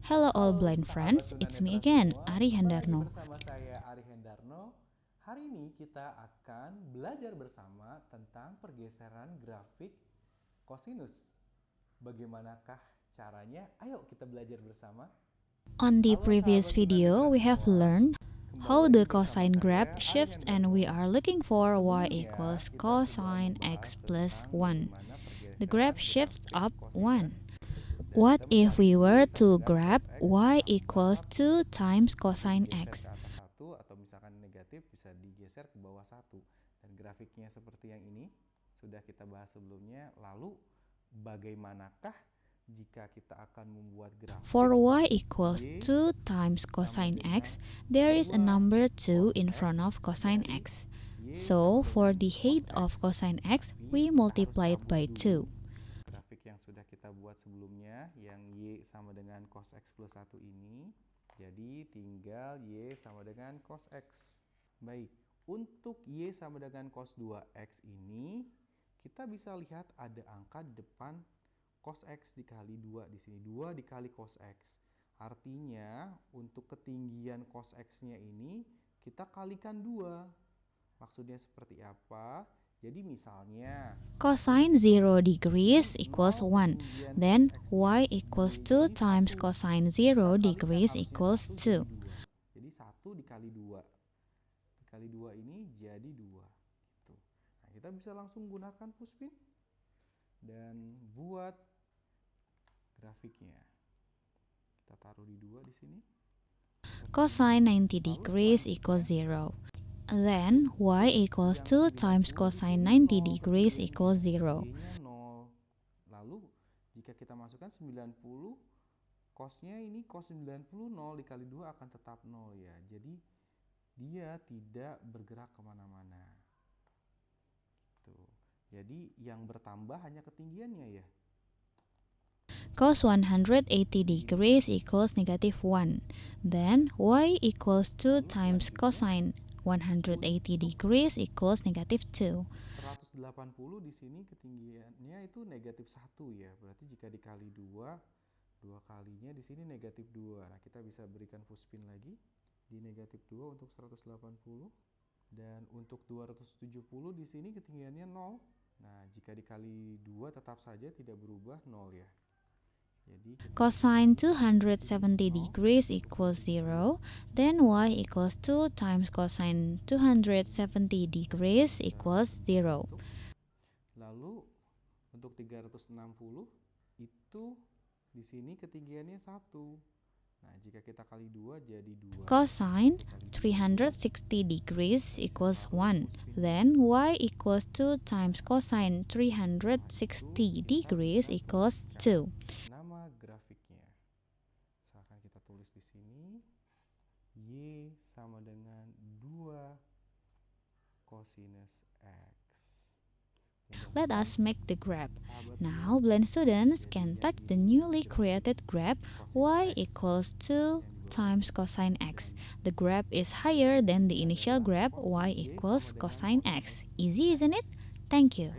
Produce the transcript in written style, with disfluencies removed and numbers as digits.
Hello all Halo blind sahabat friends, it's me tunanetra again, semua, Ari kembali lagi Hendarno. bersama saya Ari Hendarno. Hari ini kita akan belajar bersama tentang pergeseran grafik kosinus. Bagaimanakah caranya? Ayo kita belajar bersama. On the Halo previous sahabat video, tunanetra we have semua, learned kembali how lagi the bersama cosine graph saya Ari shifts and we Hendarno. are looking for y Sebelumnya equals kita sudah cosine membahas x plus tentang 1. bagaimana The pergeseran graph shifts grafik up 1. kosinus. Dan What kita if mencari we Y were sama to dengan graph cos X y tambah equals 1. 2 times Bisa cosine digeser ke x? atas 1 atau misalkan negatif bisa digeser ke bawah 1. Dan grafiknya seperti yang ini sudah kita bahas sebelumnya. Lalu bagaimanakah jika kita akan membuat grafik For y equals Y 2 times sama cosine dengan x, there is a 2 number cos 2 in front X of cosine dari x. Y So, sama for dengan the cos height of X. cosine x, Tapi we kita harus multiply it cabut by dulu 2. grafik yang sudah kita buat sebelumnya, yang Y sama dengan cos X plus 1 ini. Jadi tinggal Y sama dengan cos X. Baik, untuk Y sama dengan cos 2X ini, kita bisa lihat ada angka di depan cos X dikali 2 di sini. 2 dikali cos X. Artinya, untuk ketinggian cos X-nya ini, kita kalikan 2. Maksudnya seperti apa? Jadi misalnya Cosine 0 degrees sini equals 0 1. ketinggian Then cos y X-nya equals Y 2 ini times 1. cosine Kita 0 kalikan degrees harusnya equals 1 jadi 2. 2. Jadi 1 dikali 2. Dikali 2 ini jadi 2. Gitu. Nah, kita bisa langsung gunakan pushpin dan buat grafiknya. Kita taruh di 2 di sini. Cosine 90 degrees equals 0. Then y equals 2 times cosine 90 degrees equals 0. Y-nya 0. Lalu jika kita masukkan 90, cosnya ini cos 90 0 dikali 2 akan tetap 0 ya. Jadi dia tidak bergerak kemana-mana. Gitu. Jadi yang bertambah hanya ketinggiannya ya. Cos 180 degrees equals negative 1. Then y equals 2 times cosine 180 degrees equals negative 2. 180 di sini ketinggiannya itu negatif 1 ya. Berarti jika dikali 2, 2 kalinya di sini negatif 2. Nah, kita bisa berikan pushpin lagi di negatif 2 untuk 180. Dan untuk 270 di sini ketinggiannya 0. Nah, jika dikali 2 tetap saja tidak berubah 0 ya. Jadi Cosine 270 degrees equals 0. Then y equals 2 times cosine 270 degrees equals 0. Lalu untuk 360 itu di sini ketinggiannya 1. Nah, jika kita kali 2 jadi 2. Cosine 360 degrees equals 1. Then y equals 2 times cosine 360 degrees equals 2. Nama grafiknya. Misalkan kita tulis di sini Y sama dengan 2 cosinus X. Let us make the graph. Now, blind students can touch the newly created graph y equals 2 times cosine x. The graph is higher than the initial graph y equals cosine x. Easy, isn't it? Thank you.